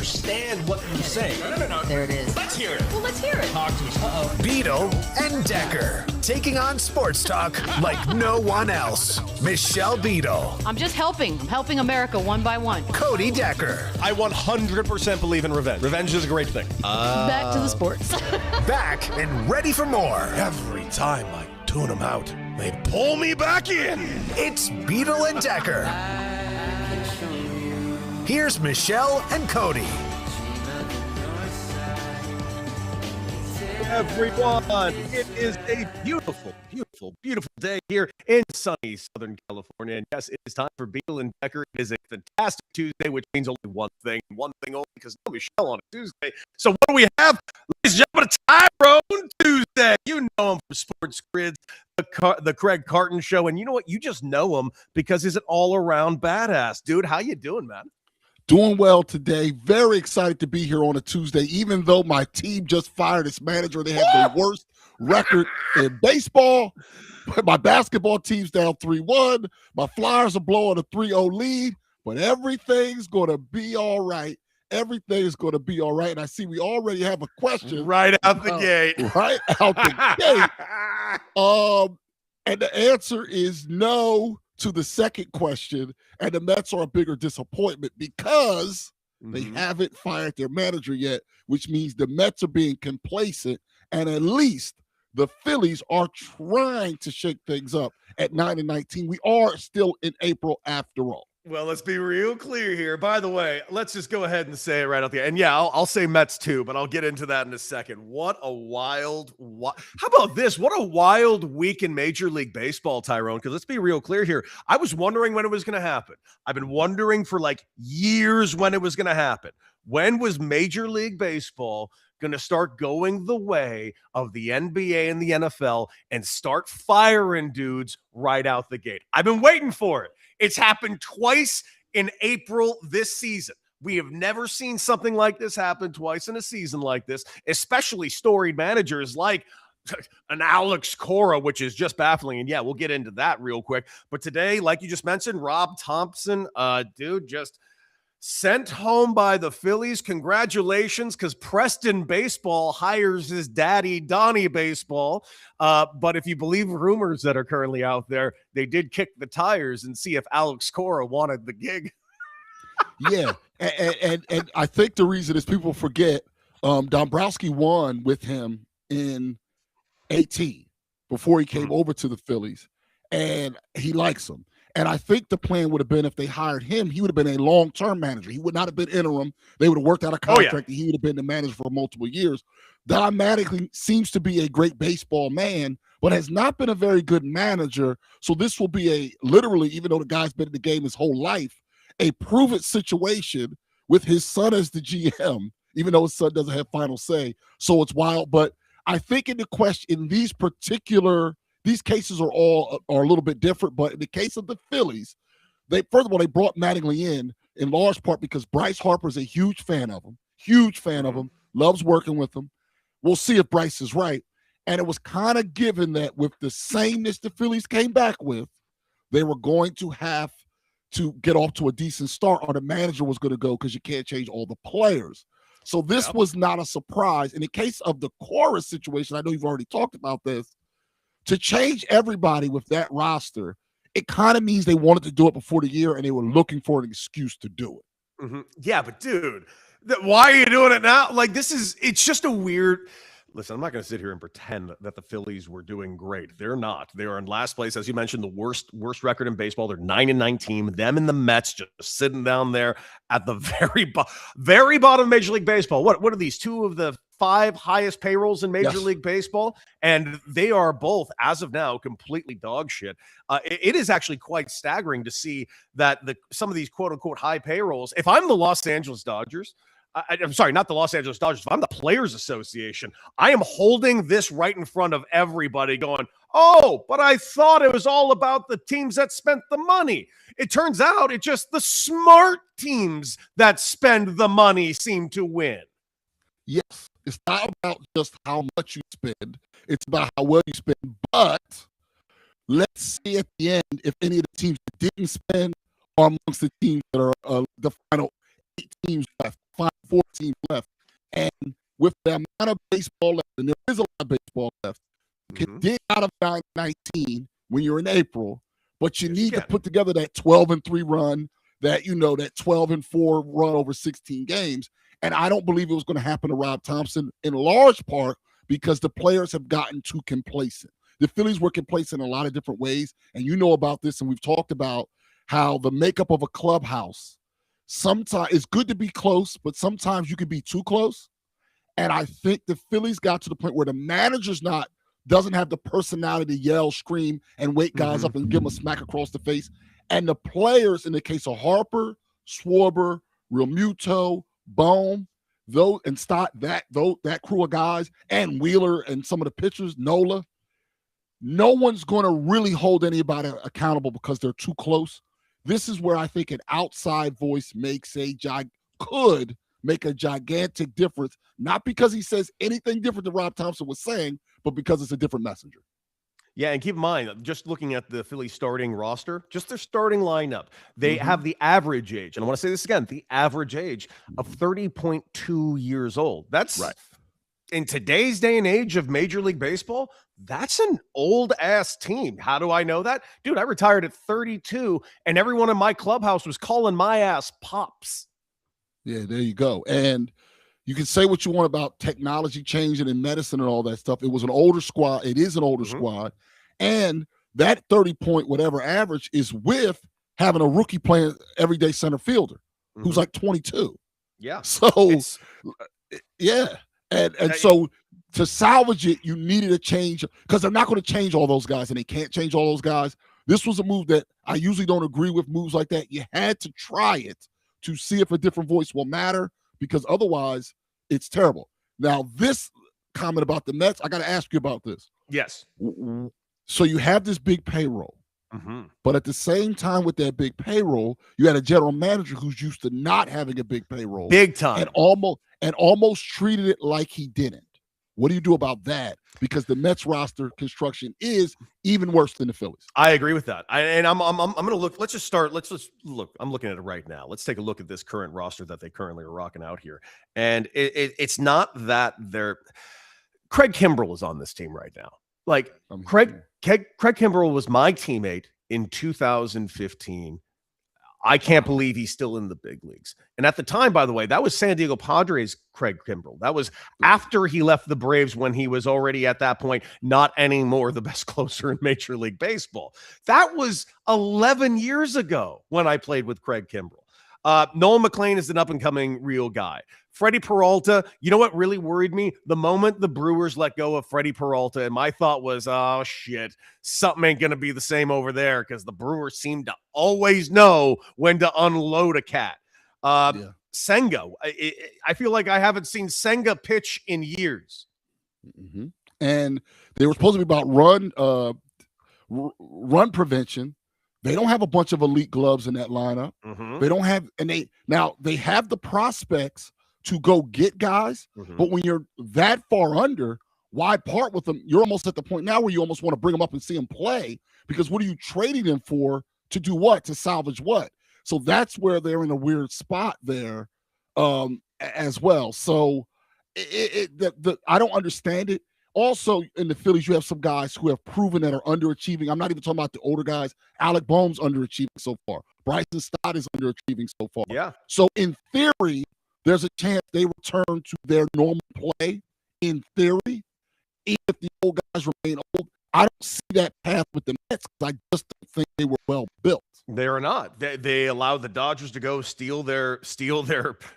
understand what you say. No. There it is. Let's hear it. Well, let's hear it. Talk to us. Uh-oh. Beadle and Decker, taking on sports talk like no one else. Michelle Beadle. I'm just helping. I'm helping America one by one. Cody Decker. I 100% believe in revenge. Revenge is a great thing. Back to the sports. Back and ready for more. Every time I tune them out, they pull me back in. It's Beadle and Decker. Here's Michelle and Cody. Everyone, it is a beautiful, beautiful, beautiful day here in sunny Southern California. And yes, it is time for Beadle and Decker. It is a fantastic Tuesday, which means only one thing only, because no Michelle on a Tuesday. So what do we have? Ladies and gentlemen, Tyrone Tuesday. You know him from Sports Grids, the Craig Carton Show. And you know what? You just know him because he's an all-around badass. Dude, how you doing, man? Doing well today. Very excited to be here on a Tuesday, even though my team just fired its manager. They have the worst record in baseball. My basketball team's down 3-1. My Flyers are blowing a 3-0 lead, but everything's going to be all right. Everything's going to be all right. And I see we already have a question. Right out the gate. Right out the gate. And the answer is no to the second question, and the Mets are a bigger disappointment because they haven't fired their manager yet, which means the Mets are being complacent, and at least the Phillies are trying to shake things up at 9-19. We are still in April after all. Well, let's be real clear here. By the way, let's just go ahead and say it right out there. And yeah, I'll say Mets too, but I'll get into that in a second. What a wild, how about this? What a wild week in Major League Baseball, Tyrone, because let's be real clear here. I was wondering when it was going to happen. I've been wondering for like years when it was going to happen. When was Major League Baseball going to start going the way of the NBA and the NFL and start firing dudes right out the gate? I've been waiting for it. It's happened twice in April this season. We have never seen something like this happen twice in a season like this, especially storied managers like an Alex Cora, which is just baffling. And yeah, we'll get into that real quick. But today, like you just mentioned, Rob Thompson, dude, just sent home by the Phillies. Congratulations, because Preston Baseball hires his daddy, Donnie Baseball. But if you believe rumors that are currently out there, they did kick the tires and see if Alex Cora wanted the gig. Yeah, and I think the reason is people forget Dombrowski won with him in 18 before he came over to the Phillies, and he likes him. And I think the plan would have been if they hired him, he would have been a long-term manager. He would not have been interim. They would have worked out a contract, and he would have been the manager for multiple years. Don Mattingly seems to be a great baseball man, but has not been a very good manager. So this will be a literally, even though the guy's been in the game his whole life, a prove-it situation with his son as the GM, even though his son doesn't have final say. So it's wild. But I think in the question, in these cases are a little bit different, but in the case of the Phillies, first of all, they brought Mattingly in large part because Bryce Harper's a huge fan of him, loves working with him. We'll see if Bryce is right. And it was kind of given that with the sameness the Phillies came back with, they were going to have to get off to a decent start, or the manager was going to go because you can't change all the players. So this was not a surprise. In the case of the chorus situation, I know you've already talked about this, to change everybody with that roster, it kind of means they wanted to do it before the year and they were looking for an excuse to do it. Yeah, but dude, why are you doing it now? Like, it's just a weird. Listen, I'm not going to sit here and pretend that the Phillies were doing great. They're not. They are in last place, as you mentioned, the worst record in baseball. They're 9-19. Them and the Mets just sitting down there at the very bottom of Major League Baseball. What are these? Two of the 5 highest payrolls in Major League Baseball, and they are both, as of now, completely dog shit. It is actually quite staggering to see that some of these quote-unquote high payrolls, if I'm the Los Angeles Dodgers, I'm sorry, not the Los Angeles Dodgers, if I'm the Players Association, I am holding this right in front of everybody going, oh, but I thought it was all about the teams that spent the money. It turns out it's just the smart teams that spend the money seem to win. Yes, it's not about just how much you spend. It's about how well you spend. But let's see at the end if any of the teams that didn't spend are amongst the teams that are the final 8 teams left. 14 left. And with the amount of baseball left, and there is a lot of baseball left, you can dig out of 19 when you're in April, but you need to put together that 12-3 run, that, that 12-4 run over 16 games. And I don't believe it was going to happen to Rob Thompson, in large part because the players have gotten too complacent. The Phillies were complacent in a lot of different ways, and you know about this, and we've talked about how the makeup of a clubhouse, sometimes it's good to be close, but sometimes you can be too close. And I think the Phillies got to the point where the manager's doesn't have the personality to yell, scream, and wake guys up and give them a smack across the face. And the players, in the case of Harper, Schwarber, Realmuto, Bohm, and Stott, that crew of guys, and Wheeler and some of the pitchers, Nola, no one's going to really hold anybody accountable because they're too close. This is where I think an outside voice could make a gigantic difference, not because he says anything different than Rob Thompson was saying, but because it's a different messenger. Yeah, and keep in mind, just looking at the Phillies starting roster, just their starting lineup, they have the average age, and I want to say this again, the average age of 30.2 years old. That's right. In today's day and age of Major League Baseball, that's an old-ass team. How do I know that? Dude, I retired at 32, and everyone in my clubhouse was calling my ass Pops. Yeah, there you go. And you can say what you want about technology changing in medicine and all that stuff. It was an older squad. It is an older squad. And that 30-point whatever average is with having a rookie playing everyday center fielder who's like 22. Yeah. So, yeah. And so to salvage it, you needed a change because they're not going to change all those guys, and they can't change all those guys. This was a move that I usually don't agree with, moves like that. You had to try it to see if a different voice will matter, because otherwise it's terrible. Now, this comment about the Mets, I got to ask you about this. Yes. So you have this big payroll, but at the same time with that big payroll, you had a general manager who's used to not having a big payroll. Big time. And almost treated it like he didn't. What do you do about that? Because the Mets roster construction is even worse than the Phillies. I agree with that. I'm going to look. Let's just look. I'm looking at it right now. Let's take a look at this current roster that they currently are rocking out here. And it's not that Craig Kimbrell is on this team right now. Like Craig Kimbrell was my teammate in 2015. I can't believe he's still in the big leagues. And at the time, by the way, that was San Diego Padres' Craig Kimbrell. That was after he left the Braves, when he was already at that point not anymore the best closer in Major League Baseball. That was 11 years ago when I played with Craig Kimbrell. Nolan McLean is an up-and-coming real guy. Freddie Peralta, you know what really worried me? The moment the Brewers let go of Freddie Peralta, and my thought was, oh, shit, something ain't going to be the same over there, because the Brewers seem to always know when to unload a cat. Senga, I feel like I haven't seen Senga pitch in years. And they were supposed to be about run prevention. They don't have a bunch of elite gloves in that lineup. They don't have, they have the prospects to go get guys, but when you're that far under, why part with them? You're almost at the point now where you almost want to bring them up and see them play, because what are you trading them for? To do what? To salvage what? So that's where they're in a weird spot there as well. So I don't understand it. Also, in the Phillies, you have some guys who have proven that are underachieving. I'm not even talking about the older guys. Alec Bohm's underachieving so far. Bryson Stott is underachieving so far. Yeah. So in theory, there's a chance they return to their normal play. In theory, even if the old guys remain old, I don't see that path with the Mets, because I just don't think they were well built. They are not. They allowed the Dodgers to go steal their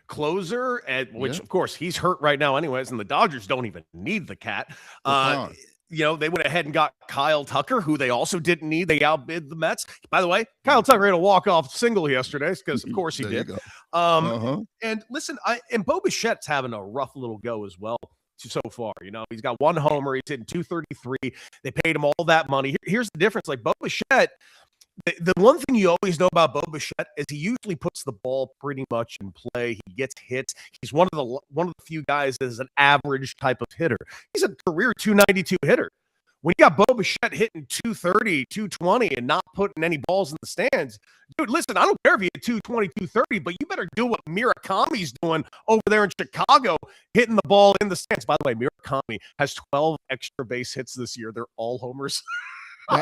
closer, which of course he's hurt right now anyways, and the Dodgers don't even need the cat. They went ahead and got Kyle Tucker, who they also didn't need. They outbid the Mets. By the way, Kyle Tucker had a walk-off single yesterday, because of course he did. And listen, Bo Bichette's having a rough little go as well so far. He's got one homer. He's hitting 233. They paid him all that money. Here's the difference. Like Bo Bichette, the one thing you always know about Bo Bichette is he usually puts the ball pretty much in play. He gets hits. He's one of the few guys that is an average type of hitter. He's a career 292 hitter. when you got Bo Bichette hitting 230, 220 and not putting any balls in the stands, dude, listen, I don't care if you hit 220, 230, but you better do what Murakami's doing over there in Chicago, hitting the ball in the stands. By the way, Murakami has 12 extra base hits this year. They're all homers.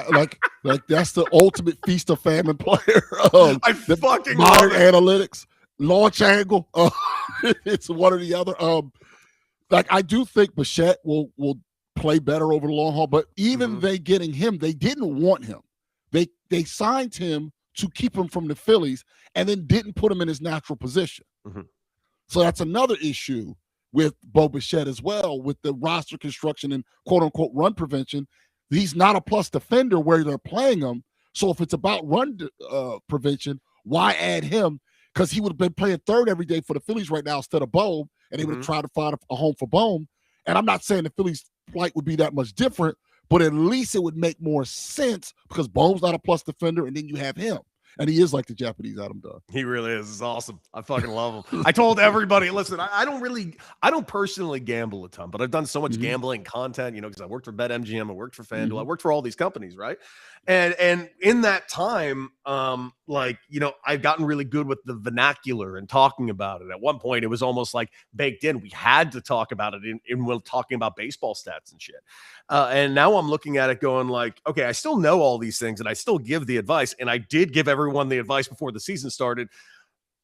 like that's the ultimate feast of famine player. I fucking modern love it. analytics, launch angle. It's one or the other. Like I do think Bichette will play better over the long haul, but even they getting him, they didn't want him. They signed him to keep him from the Phillies and then didn't put him in his natural position. So that's another issue with Bo Bichette as well, with the roster construction and quote unquote run prevention. He's not a plus defender where they're playing him. So if it's about run prevention, why add him? Because he would have been playing third every day for the Phillies right now instead of Bohm, and they would have tried to find a home for Bohm. And I'm not saying the Phillies' plight would be that much different, but at least it would make more sense because Bohm's not a plus defender, and then you have him. And he is like the Japanese Adam Dunn. He really is. It's awesome. I fucking love him. I told everybody, listen, I don't personally gamble a ton, but I've done so much gambling content, because I worked for BetMGM, I worked for FanDuel, I worked for all these companies, right? And in that time, I've gotten really good with the vernacular and talking about it. At one point, it was almost like baked in. We had to talk about it in when talking about baseball stats and shit. And now I'm looking at it going like, okay, I still know all these things and I still give the advice. And I did give everyone the advice before the season started.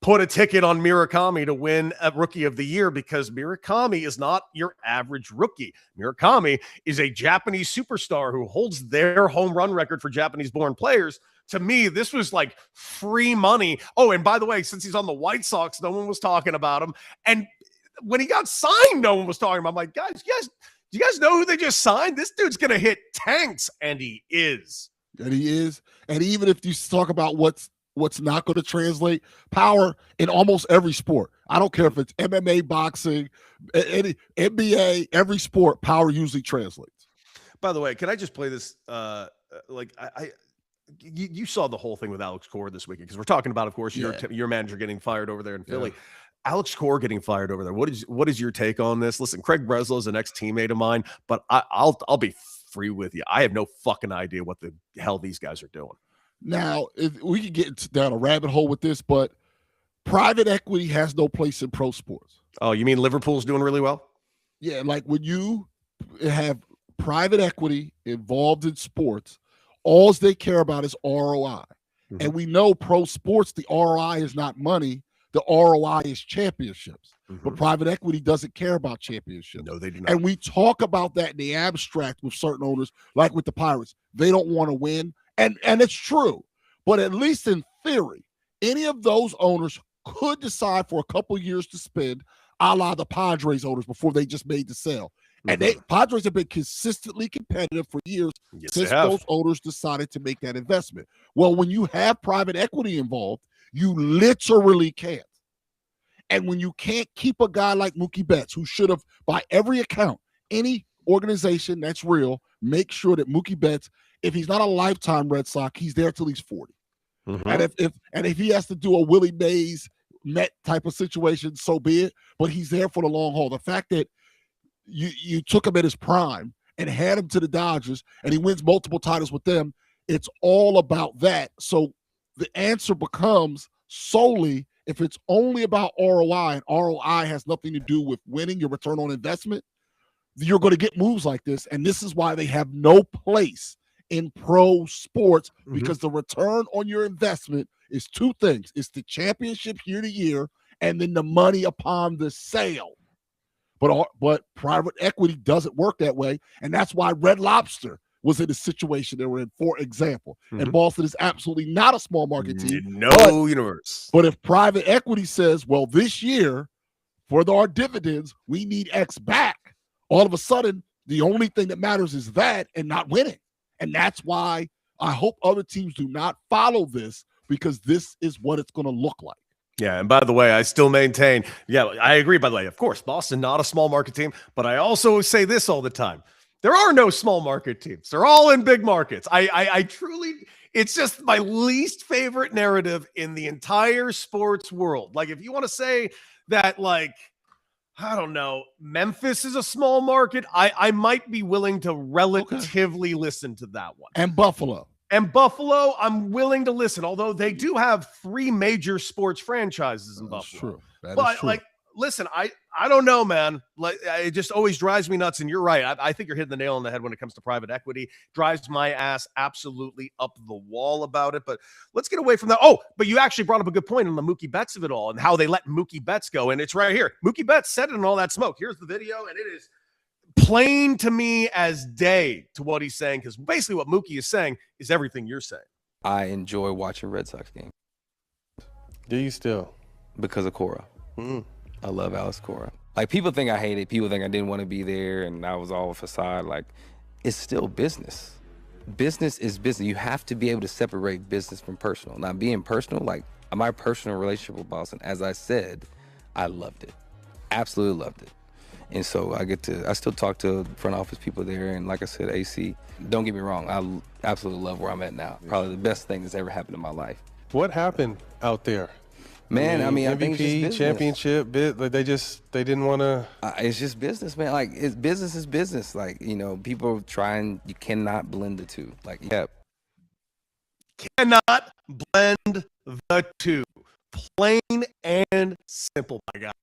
Put a ticket on Murakami to win a Rookie of the Year because Murakami is not your average rookie. Murakami is a Japanese superstar who holds their home run record for Japanese-born players. To me, this was like free money. Oh, and by the way, since he's on the White Sox, no one was talking about him. And when he got signed, no one was talking about him. I'm like, guys, do you guys know who they just signed? This dude's going to hit tanks, and he is. And he is. And even if you talk about what's not going to translate, power in almost every sport. I don't care if it's MMA, boxing, any NBA, every sport, power usually translates. By the way, can I just play this? You saw the whole thing with Alex Cora this weekend because we're talking about, of course, your manager getting fired over there in Philly. Yeah. Alex Cora getting fired over there. What is your take on this? Listen, Craig Breslow is an ex-teammate of mine, but I'll be free with you. I have no fucking idea what the hell these guys are doing. Now, if we could get down a rabbit hole with this, but private equity has no place in pro sports. Oh, you mean Liverpool's doing really well? Yeah, like when you have private equity involved in sports, all they care about is ROI. And we know pro sports, the ROI is not money. The ROI is championships. But private equity doesn't care about championships. No, they do not. And we talk about that in the abstract with certain owners, like with the Pirates. They don't want to win. And it's true. But at least in theory, any of those owners could decide for a couple of years to spend, a la the Padres owners before they just made the sale. And Padres have been consistently competitive for years since those owners decided to make that investment. Well, when you have private equity involved, you literally can't. And when you can't keep a guy like Mookie Betts, who should have, by every account, any organization that's real, make sure that Mookie Betts, if he's not a lifetime Red Sox, he's there till he's 40. And if he has to do a Willie Mays Met type of situation, so be it. But he's there for the long haul. The fact that you took him at his prime and had him to the Dodgers and he wins multiple titles with them, it's all about that. So the answer becomes solely, if it's only about ROI and ROI has nothing to do with winning your return on investment, you're going to get moves like this. And this is why they have no place in pro sports, because the return on your investment is two things. It's the championship year to year and then the money upon the sale. But private equity doesn't work that way. And that's why Red Lobster was in the situation they were in, for example. And Boston is absolutely not a small market team. No universe. But if private equity says, well, this year, for our dividends, we need X back, all of a sudden, the only thing that matters is that and not winning. And that's why I hope other teams do not follow this, because this is what it's going to look like. Yeah, and by the way, I still maintain, I agree, by the way, of course, Boston, not a small market team, but I also say this all the time. There are no small market teams. They're all in big markets. I truly, it's just my least favorite narrative in the entire sports world. Like, if you want to say that, like, I don't know. Memphis is a small market. I might be willing to relatively listen to that one. And Buffalo. And Buffalo, I'm willing to listen, although they do have 3 major sports franchises in Buffalo. True. That but is true. listen, I don't know, man. Like, it just always drives me nuts. And you're right. I think you're hitting the nail on the head when it comes to private equity. Drives my ass absolutely up the wall about it. But let's get away from that. Oh, but you actually brought up a good point on the Mookie Betts of it all and how they let Mookie Betts go. And it's right here. Mookie Betts said it in all that smoke. Here's the video, and it is plain to me as day to what he's saying, because basically what Mookie is saying is everything you're saying. I enjoy watching Red Sox games. Do you still? Because of Cora. I love Alex Cora. Like, people think I hate it. People think I didn't want to be there and I was all a facade. Like, it's still business. Business is business. You have to be able to separate business from personal. Now, being personal, like, my personal relationship with Boston, as I said, I loved it. Absolutely loved it. And so I still talk to front office people there. And like I said, AC, don't get me wrong, I absolutely love where I'm at now. Probably the best thing that's ever happened in my life. What happened out there? Man, I mean, MVP, I think it's just championship, like they didn't want to. It's just business, man. Like, business is business. Like, people trying, you cannot blend the two. Like, Cannot blend the two. Plain and simple, my God.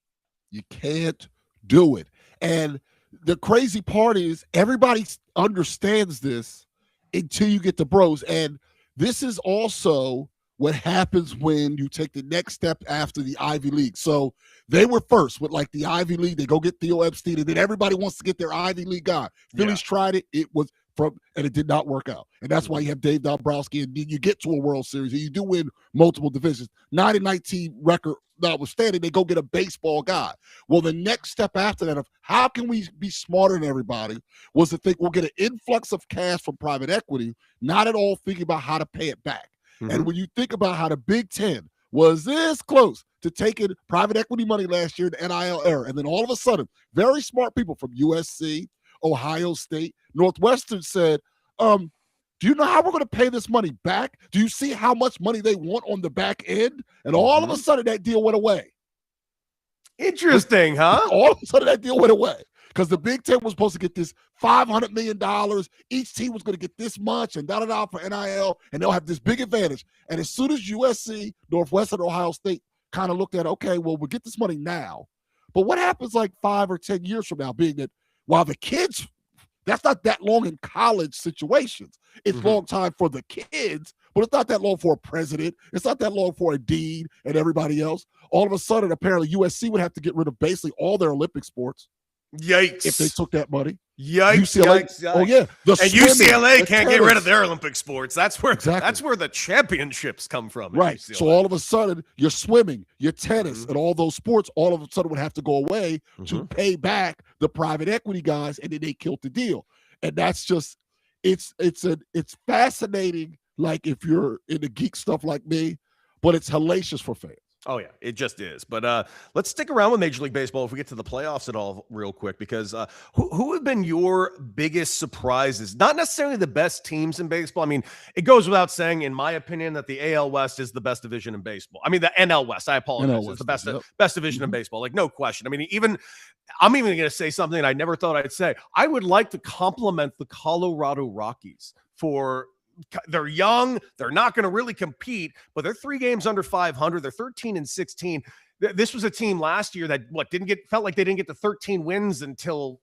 You can't do it. And the crazy part is everybody understands this until you get the bros. And this is also what happens when you take the next step after the Ivy League. So they were first with like the Ivy League. They go get Theo Epstein, and then everybody wants to get their Ivy League guy. Phillies tried it. And it did not work out. And that's why you have Dave Dombrowski, and you get to a World Series, and you do win multiple divisions. 90-19 record notwithstanding, they go get a baseball guy. Well, the next step after that of how can we be smarter than everybody was to think we'll get an influx of cash from private equity, not at all thinking about how to pay it back. And when you think about how the Big Ten was this close to taking private equity money last year in the NIL era, and then all of a sudden, very smart people from USC, Ohio State, Northwestern said, do you know how we're going to pay this money back? Do you see how much money they want on the back end? And all of a sudden, that deal went away. Interesting, huh? All of a sudden, that deal went away. Because the Big Ten was supposed to get this $500 million. Each team was going to get this much and da-da-da for NIL, and they'll have this big advantage. And as soon as USC, Northwestern, Ohio State kind of looked at, okay, well, we'll get this money now. But what happens like 5 or 10 years from now, being that while the kids, that's not that long in college situations. It's long time for the kids, but it's not that long for a president. It's not that long for a dean and everybody else. All of a sudden, apparently, USC would have to get rid of basically all their Olympic sports. Yikes. If they took that money. Yikes, UCLA, yikes. Oh, yeah. And UCLA can't get rid of their Olympic sports. That's where the championships come from. Right. So all of a sudden, your swimming, your tennis, and all those sports all of a sudden would have to go away to pay back the private equity guys, and then they killed the deal. And that's just it's fascinating, like if you're into geek stuff like me, but it's hellacious for fans. Oh, yeah, it just is. But let's stick around with Major League Baseball if we get to the playoffs at all real quick, because who have been your biggest surprises? Not necessarily the best teams in baseball. I mean, it goes without saying, in my opinion, that the AL West is the best division in baseball. I mean, the NL West, I apologize, is the best division in baseball. Like, no question. I mean, I'm even going to say something I never thought I'd say. I would like to compliment the Colorado Rockies for – they're young. They're not going to really compete, but they're 3 games under 500. They're 13-16. This was a team last year that felt like they didn't get to 13 wins until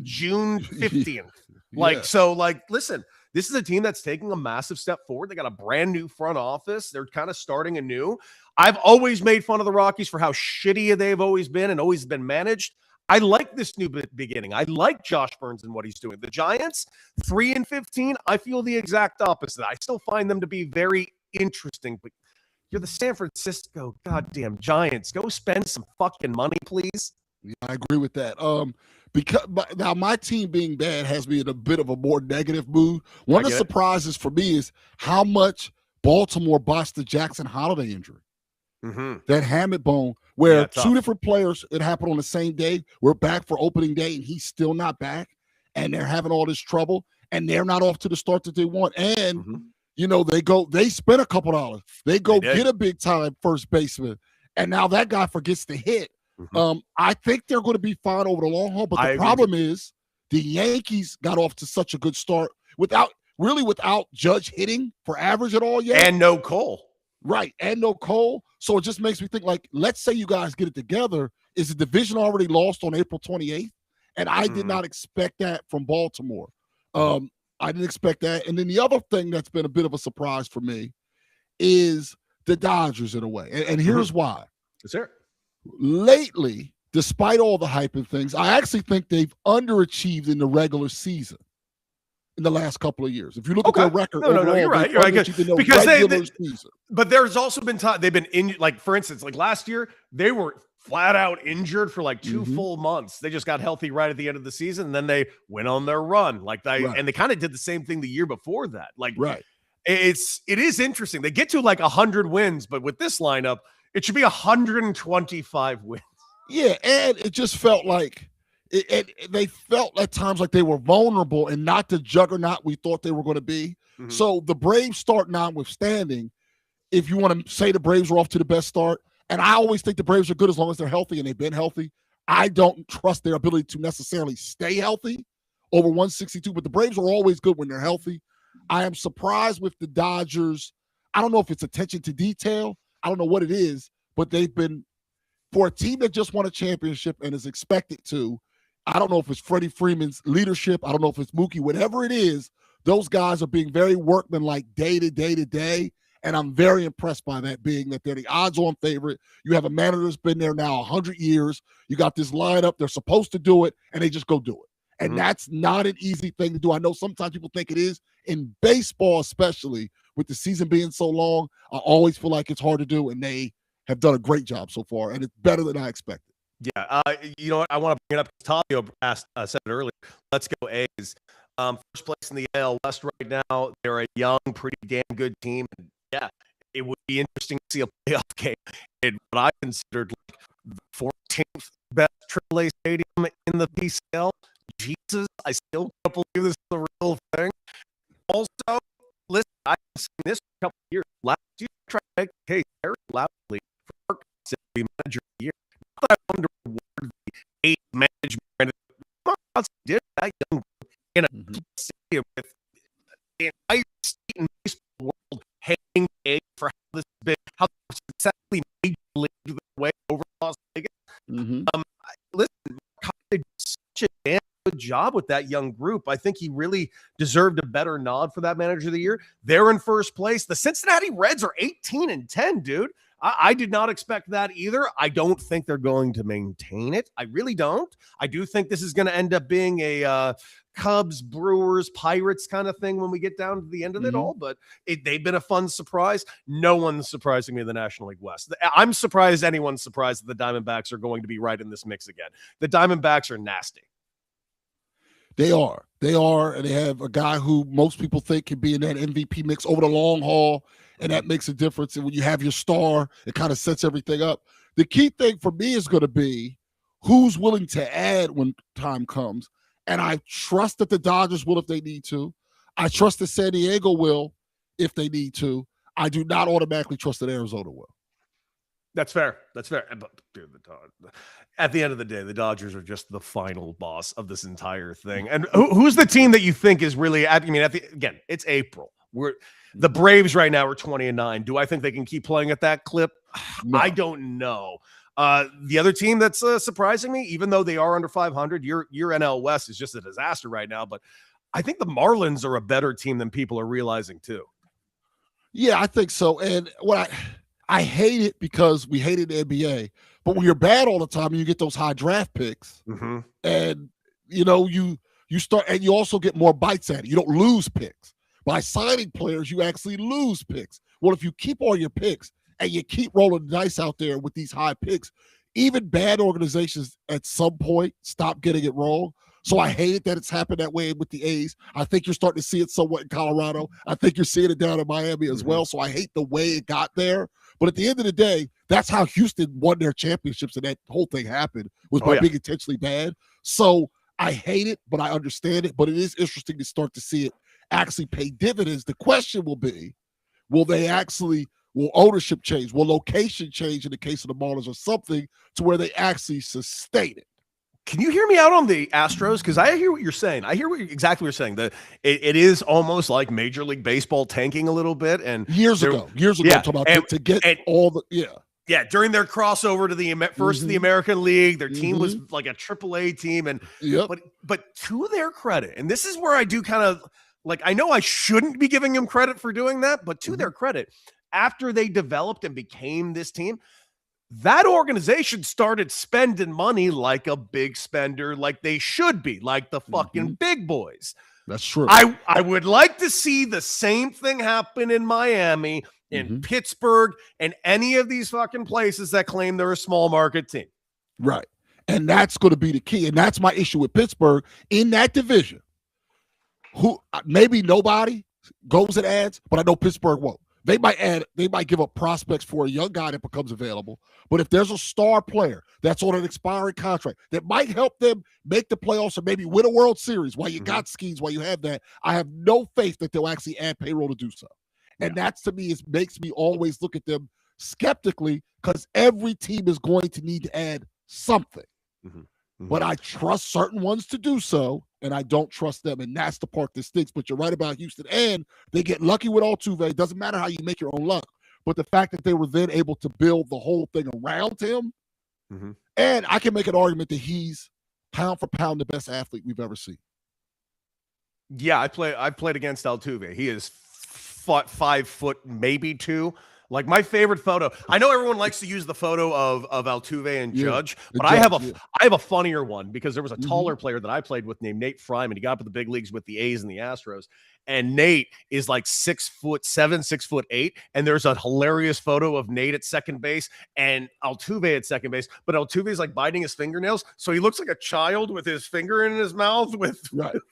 June 15th. Listen, this is a team that's taking a massive step forward. They got a brand new front office. They're kind of starting anew. I've always made fun of the Rockies for how shitty they've always been and always been managed. I like this new beginning. I like Josh Burns and what he's doing. The Giants, 3-15, I feel the exact opposite. I still find them to be very interesting, but you're the San Francisco goddamn Giants. Go spend some fucking money, please. Yeah, I agree with that. Because now my team being bad has me in a bit of a more negative mood. One of the surprises for me is how much Baltimore botched the Jackson Holiday injury. That Hammett bone, where 2 different players, it happened on the same day. We're back for opening day, and he's still not back. And they're having all this trouble, and they're not off to the start that they want. And, they spent a couple dollars. They go get a big-time first baseman, and now that guy forgets to hit. I think they're going to be fine over the long haul, but the problem is the Yankees got off to such a good start without Judge hitting for average at all yet. And no Cole. Right, and no Cole. So it just makes me think, like, let's say you guys get it together. Is the division already lost on April 28th? And I did not expect that from Baltimore. I didn't expect that. And then the other thing that's been a bit of a surprise for me is the Dodgers in a way. And here's why. Yes, sir. Lately, despite all the hype and things, I actually think they've underachieved in the regular season in the last couple of years. If you look at their record, no, you're right. You're right. Because but there's also been time they've been in, like, for instance, like last year, they were flat out injured for like 2 full months. They just got healthy right at the end of the season, and then they went on their run. And they kind of did the same thing the year before that. It is interesting. They get to like 100 wins, but with this lineup, it should be 125 wins. Yeah, and it just felt like they felt at times like they were vulnerable and not the juggernaut we thought they were going to be. So the Braves start notwithstanding, if you want to say the Braves are off to the best start, and I always think the Braves are good as long as they're healthy, and they've been healthy. I don't trust their ability to necessarily stay healthy over 162, but the Braves are always good when they're healthy. I am surprised with the Dodgers. I don't know if it's attention to detail. I don't know what it is, but they've been, for a team that just won a championship and is expected to, I don't know if it's Freddie Freeman's leadership. I don't know if it's Mookie. Whatever it is, those guys are being very workmanlike day to day to day. And I'm very impressed by that, being that they're the odds-on favorite. You have a manager that's been there now 100 years. You got this lineup. They're supposed to do it, and they just go do it. And that's not an easy thing to do. I know sometimes people think it is. In baseball, especially, with the season being so long, I always feel like it's hard to do, and they have done a great job so far, and it's better than I expected. Yeah, you know what? I want to bring it up. Tavio said it earlier. Let's go A's. First place in the AL West right now. They're a young, pretty damn good team. And yeah, it would be interesting to see a playoff game in what I considered like the 14th best AAA stadium in the PCL. Jesus, I still can't believe this is a real thing. Also, listen, I've seen this for a couple of years. Last year, I tried to make the case very loudly for Kirk to be manager of the year. Not that I wanted to reward the 8 management. Did that young in a stadium with the entire state and baseball world hanging egg for how this has been, how successfully major league the way over Las Vegas. Listen, they did such a damn good job with that young group. I think he really deserved a better nod for that manager of the year. They're in first place. The Cincinnati Reds are 18-10, dude. I did not expect that either. I don't think they're going to maintain it. I really don't. I do think this is going to end up being a Cubs, Brewers, Pirates kind of thing when we get down to the end of it all. But they've been a fun surprise. No one's surprising me in the National League West. I'm surprised anyone's surprised that the Diamondbacks are going to be right in this mix again. The Diamondbacks are nasty. They are, and they have a guy who most people think can be in that MVP mix over the long haul, and that makes a difference. And when you have your star, it kind of sets everything up. The key thing for me is going to be who's willing to add when time comes. And I trust that the Dodgers will if they need to. I trust that San Diego will if they need to. I do not automatically trust that Arizona will. That's fair. But dude, at the end of the day, the Dodgers are just the final boss of this entire thing. And who's the team that you think is really? Again, it's April. The Braves right now are 20-9. Do I think they can keep playing at that clip? No. I don't know. The other team that's surprising me, even though they are under 500, your NL West is just a disaster right now. But I think the Marlins are a better team than people are realizing too. Yeah, I think so. And what I hate it because we hated the NBA, but when you're bad all the time and you get those high draft picks, and you start, and you also get more bites at it. You don't lose picks. By signing players, you actually lose picks. Well, if you keep all your picks and you keep rolling the dice out there with these high picks, even bad organizations at some point stop getting it wrong. So I hate it that it's happened that way with the A's. I think you're starting to see it somewhat in Colorado. I think you're seeing it down in Miami as well. So I hate the way it got there. But at the end of the day, that's how Houston won their championships, and that whole thing happened was by being intentionally bad. So I hate it, but I understand it. But it is interesting to start to see it actually pay dividends. The question will be, will Will ownership change? Will location change in the case of the Marlins or something to where they actually sustain it? Can you hear me out on the Astros? Because I hear what you're saying. I hear exactly what you're saying. That it is almost like Major League Baseball tanking a little bit. And years ago, I'm talking about to get all the Yeah, during their crossover to the first of the American League, their team was like a AAA team, and but to their credit, and this is where I do kind of like, I know I shouldn't be giving them credit for doing that, but to their credit, after they developed and became this team, that organization started spending money like a big spender, like they should be, like the fucking big boys. That's true. I would like to see the same thing happen in Miami, in Pittsburgh, and any of these fucking places that claim they're a small market team. Right. And that's going to be the key. And that's my issue with Pittsburgh in that division. Who maybe nobody goes and adds, but I know Pittsburgh won't. They might give up prospects for a young guy that becomes available. But if there's a star player that's on an expiring contract that might help them make the playoffs or maybe win a World Series while you got skis, while you have that, I have no faith that they'll actually add payroll to do so. And that's, to me, makes me always look at them skeptically, because every team is going to need to add something. But I trust certain ones to do so, and I don't trust them, and that's the part that stinks. But you're right about Houston, and they get lucky with Altuve. It doesn't matter how you make your own luck, but the fact that they were then able to build the whole thing around him, and I can make an argument that he's pound for pound the best athlete we've ever seen. Yeah, I played against Altuve. He is 5 foot, maybe 2. Like, my favorite photo, I know everyone likes to use the photo of Altuve and Judge, but I have a funnier one, because there was a taller player that I played with named Nate Fryman. He got up to the big leagues with the A's and the Astros. And Nate is like 6'7", 6'8", and there's a hilarious photo of Nate at second base and Altuve at second base. But Altuve is like biting his fingernails, so he looks like a child with his finger in his mouth with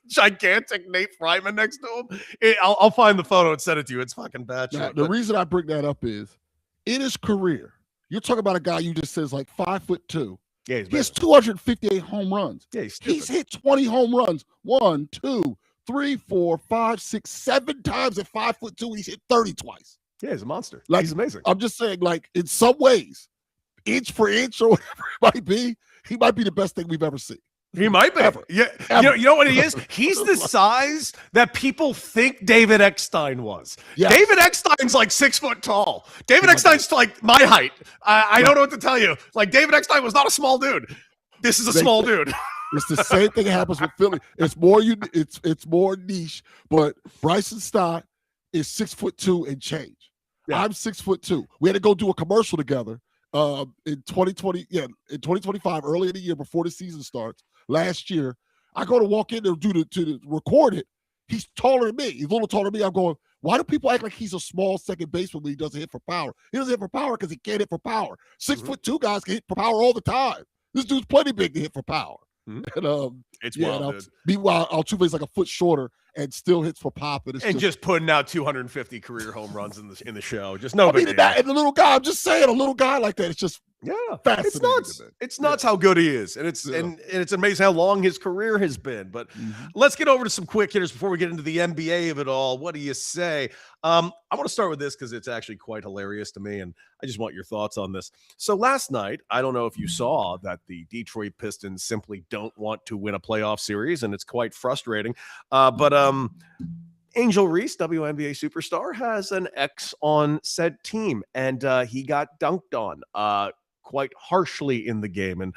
gigantic Nate Fryman next to him. I'll find the photo and send it to you. It's fucking bad shit. The reason I bring that up is, in his career, you're talking about a guy you just says like 5'2". Yeah, he has 258 home runs. Yeah, he's hit 20 home runs. 1, 2, 3, 4, 5, 6, 7 times at 5'2". He's hit 30 twice. Yeah, he's a monster. Like, he's amazing. I'm just saying, like, in some ways, inch for inch or whatever it might be, he might be the best thing we've ever seen. He might be. Ever. Yeah. Ever. You know what he is? He's the size that people think David Eckstein was. Yes. David Eckstein's like 6 foot tall. David Eckstein's like my height. I don't know what to tell you. Like, David Eckstein was not a small dude. This is a small dude. It's the same thing that happens with Philly. It's more niche, but Bryson Stott is 6'2" and change. Yeah. I'm 6'2". We had to go do a commercial together in 2020. Yeah, in 2025, early in the year before the season starts. Last year, I go to walk in there to record it. He's taller than me. He's a little taller than me. I'm going, why do people act like he's a small second baseman when he doesn't hit for power? He doesn't hit for power because he can't hit for power. 6'2" guys can hit for power all the time. This dude's plenty big to hit for power. And, it's wild, dude. Meanwhile, Altuve's like a foot shorter and still hits for pop. And just putting out 250 career home runs in the show. Just no big deal. And the little guy, I'm just saying, a little guy like that, it's just fascinating. It's nuts. It's nuts how good he is. And it's amazing how long his career has been. But let's get over to some quick hitters before we get into the NBA of it all. What do you say? I want to start with this because it's actually quite hilarious to me, and I just want your thoughts on this. So last night, I don't know if you saw that the Detroit Pistons simply don't want to win a playoff series, and it's quite frustrating. But Angel Reese, WNBA superstar, has an ex on said team, and he got dunked on quite harshly in the game. And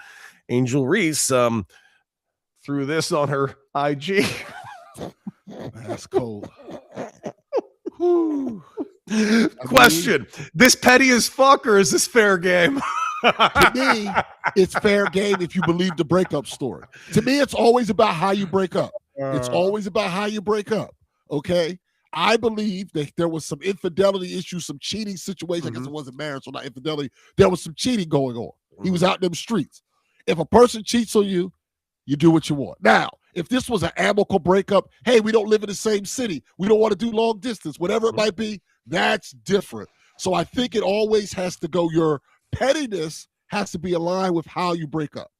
Angel Reese threw this on her IG. That's cold. Question: this petty as fuck, or is this fair game? To me, it's fair game if you believe the breakup story. To me, it's always about how you break up. It's always about how you break up. Okay? I believe that there was some infidelity issues, some cheating situation. I guess it wasn't marriage, so not infidelity. There was some cheating going on. He was out in them streets. If a person cheats on you, you do what you want. Now, if this was an amicable breakup, hey, we don't live in the same city, we don't want to do long distance, whatever it might be, that's different. So I think it always has to go, your pettiness has to be aligned with how you break up.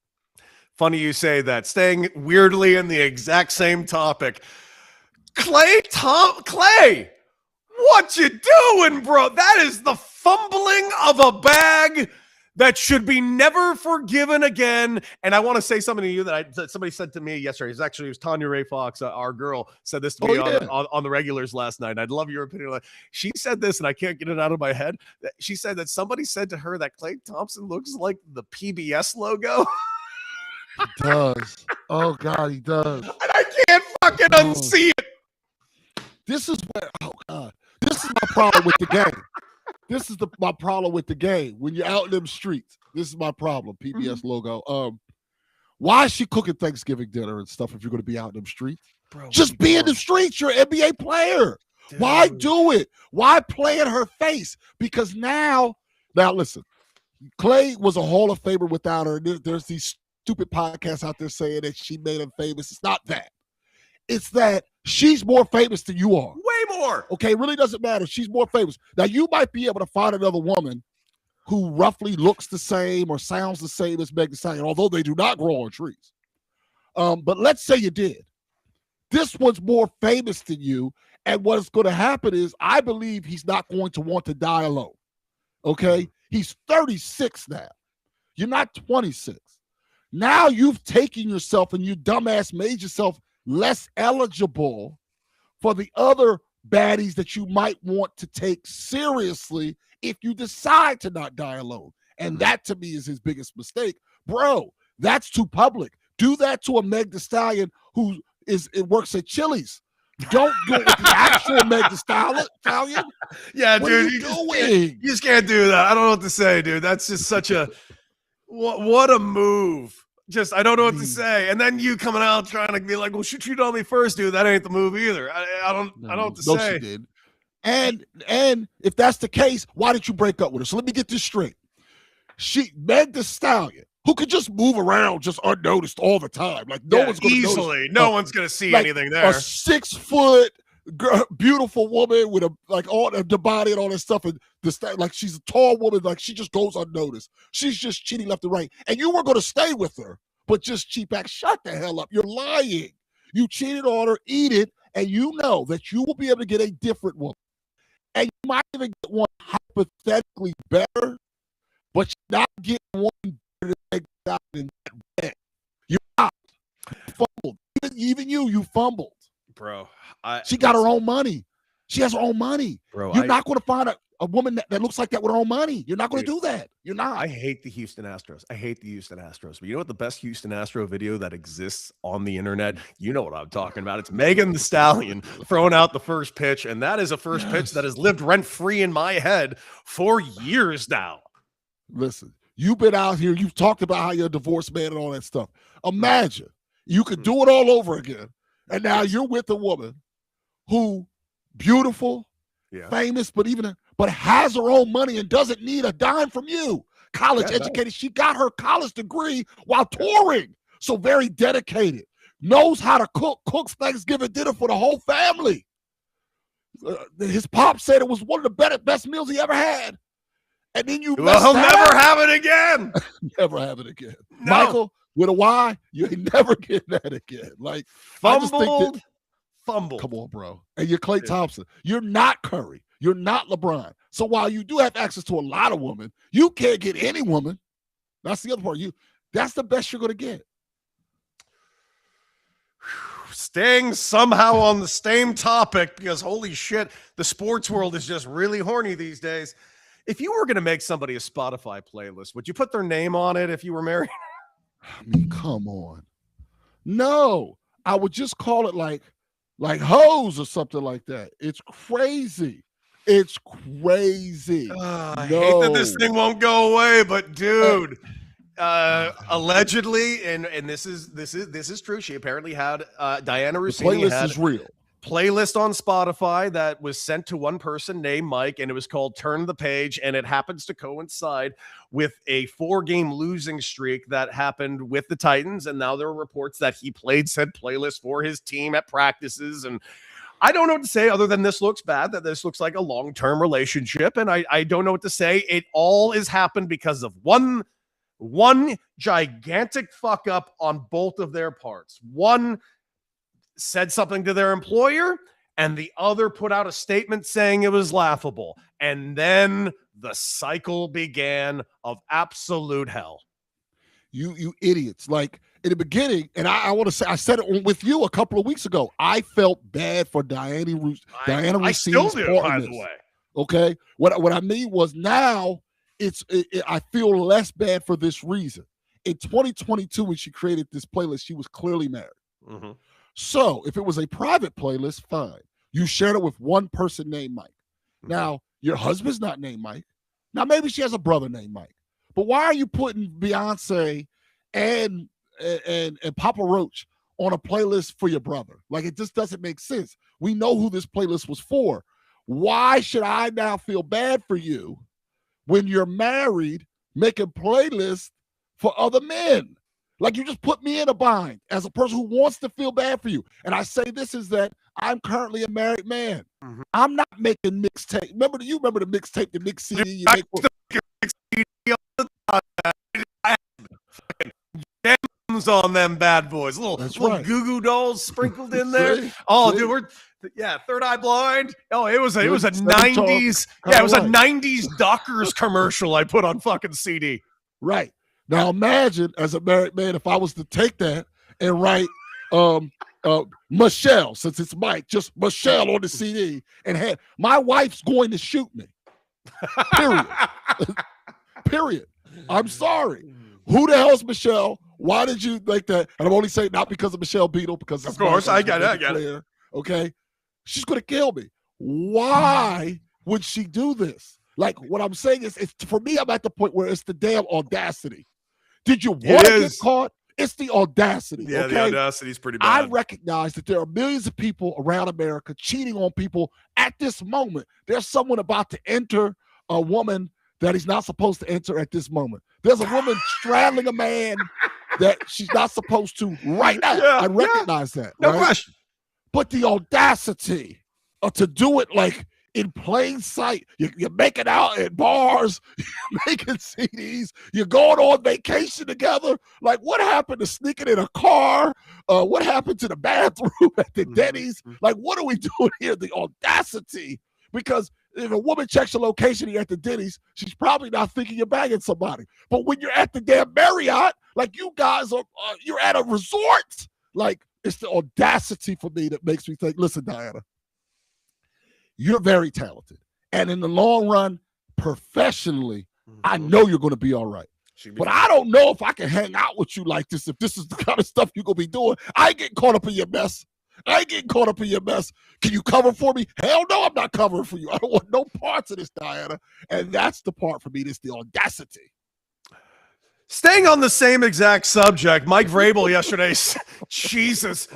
Funny you say that. Staying weirdly in the exact same topic. Clay, What you doing, bro? That is the fumbling of a bag that should be never forgiven again. And I want to say something to you that somebody said to me yesterday. It was Tanya Ray Fox, our girl, said this to me on the regulars last night. I'd love your opinion. She said this, and I can't get it out of my head. She said that somebody said to her that Klay Thompson looks like the PBS logo. He does. Oh, God, he does. And I can't fucking unsee it. This is where, oh, God. This is my problem with the game. This is my problem with the game. When you're out in them streets, this is my problem. PBS logo. Why is she cooking Thanksgiving dinner and stuff if you're going to be out in them streets? Bro, just be in the streets. You're an NBA player. Dude. Why do it? Why play in her face? Because now listen, Klay was a Hall of Famer without her. There's these stupid podcasts out there saying that she made him famous. It's not that. It's that she's more famous than you are. Way more. Okay, it really doesn't matter. She's more famous. Now, you might be able to find another woman who roughly looks the same or sounds the same as Meg Thee Stallion, although they do not grow on trees. But let's say you did. This one's more famous than you, and what's going to happen is I believe he's not going to want to die alone. Okay? He's 36 now. You're not 26. Now you've taken yourself and you dumbass made yourself less eligible for the other baddies that you might want to take seriously if you decide to not die alone. And that, to me, is his biggest mistake. Bro, that's too public. Do that to a Meg Thee Stallion who works at Chili's. Don't go with the actual Meg Thee Stallion. Yeah, what dude. You just can't do that. I don't know what to say, dude. That's just such a what a move. Just, I don't know what to say. And then you coming out trying to be like, well, she cheated on me first, dude. That ain't the move either. I don't know what to say. She did. And if that's the case, why did you break up with her? So let me get this straight. Meg Thee Stallion, who could just move around just unnoticed all the time. Like no one's going to easily. No one's going to see anything there. A 6 foot beautiful woman with all the body and all that stuff, and like she's a tall woman, like she just goes unnoticed. She's just cheating left and right, and you were going to stay with her, but just cheat back. Shut the hell up! You're lying. You cheated on her, eat it, and you know that you will be able to get a different woman, and you might even get one hypothetically better, but you're not getting one better than that bad. You're not. You fumbled. Even you fumbled. Bro, she got her own money. She has her own money. Bro, you're not going to find a woman that looks like that with her own money. You're not going to do that. You're not. I hate the Houston Astros. But you know what the best Houston Astro video that exists on the internet? You know what I'm talking about. It's Megan Thee Stallion throwing out the first pitch, and that is a first pitch that has lived rent-free in my head for years now. Listen, you've been out here. You've talked about how you're a divorced man and all that stuff. Imagine you could do it all over again. And now you're with a woman who beautiful, famous, but has her own money and doesn't need a dime from you. College educated. She got her college degree while touring. So very dedicated. Knows how to cook. Cooks Thanksgiving dinner for the whole family. His pop said it was one of the best meals he ever had. And then he'll never have it again. Never have it again. No. Michael, with a Y, you ain't never getting that again. Like fumbled. Come on, bro. And you're Klay Thompson. You're not Curry. You're not LeBron. So while you do have access to a lot of women, you can't get any woman. That's the other part. That's the best you're going to get. Staying somehow on the same topic, because holy shit, the sports world is just really horny these days. If you were going to make somebody a Spotify playlist, would you put their name on it if you were married? I mean, come on. No, I would just call it like Hoes or something like that. It's crazy. It's crazy. I hate that this thing won't go away, but dude, allegedly, and this is true. She apparently had Diana Rossini. The playlist is real. Playlist on Spotify that was sent to one person named Mike, and it was called Turn the Page, and it happens to coincide with a 4-game losing streak that happened with the Titans, and now there are reports that he played said playlist for his team at practices, and I don't know what to say other than this looks bad, that this looks like a long-term relationship, and I don't know what to say. It all has happened because of one gigantic fuck up on both of their parts. One said something to their employer, and the other put out a statement saying it was laughable. And then the cycle began of absolute hell. You idiots. Like in the beginning, and I want to say, I said it with you a couple of weeks ago. I felt bad for Diana I still do, by the way. Okay. What I mean was now I feel less bad for this reason. In 2022, when she created this playlist, she was clearly married. Mm-hmm. So if it was a private playlist, fine. You shared it with one person named Mike. Mm-hmm. Now, your husband's not named Mike. Now, maybe she has a brother named Mike. But why are you putting Beyonce and Papa Roach on a playlist for your brother? Like, it just doesn't make sense. We know who this playlist was for. Why should I now feel bad for you when you're married making playlists for other men? Like, you just put me in a bind as a person who wants to feel bad for you. And I say this is that I'm currently a married man. Mm-hmm. I'm not making mixtape. Remember the mixtape, the mix CD you make for gems on them bad boys. Little Goo Goo Dolls sprinkled in there. Dude, Third Eye Blind. Oh, it was a 90s. Yeah, it was a 90s Dockers commercial I put on fucking CD. Right. Now imagine as a married man if I was to take that and write Michelle, since it's Mike, just Michelle on the CD, and my wife's going to shoot me. Period. Period. I'm sorry. Who the hell's Michelle? Why did you like that? And I'm only saying not because of Michelle Beadle, because of course I get it. Okay, she's gonna kill me. Why would she do this? Like, what I'm saying is, it's for me. I'm at the point where it's the damn audacity. Did you want to get caught? It's the audacity. Yeah, okay? The audacity is pretty bad. I recognize that there are millions of people around America cheating on people at this moment. There's someone about to enter a woman that he's not supposed to enter at this moment. There's a woman straddling a man that she's not supposed to right now. I recognize that. No question. But the audacity to do it like in plain sight. You're making out at bars, you're making CDs, you're going on vacation together. Like, what happened to sneaking in a car? What happened to the bathroom at the Denny's? Like, what are we doing here? The audacity. Because if a woman checks your location, you're at the Denny's, she's probably not thinking you're banging somebody. But when you're at the damn Marriott, like you guys are, you're at a resort. Like, it's the audacity for me that makes me think, listen, Diana, you're very talented. And in the long run, professionally, I know you're going to be all right. But I don't know if I can hang out with you like this, if this is the kind of stuff you're going to be doing. I ain't getting caught up in your mess. Can you cover for me? Hell no, I'm not covering for you. I don't want no parts of this, Diana. And that's the part for me. That's the audacity. Staying on the same exact subject, Mike Vrabel yesterday, Jesus,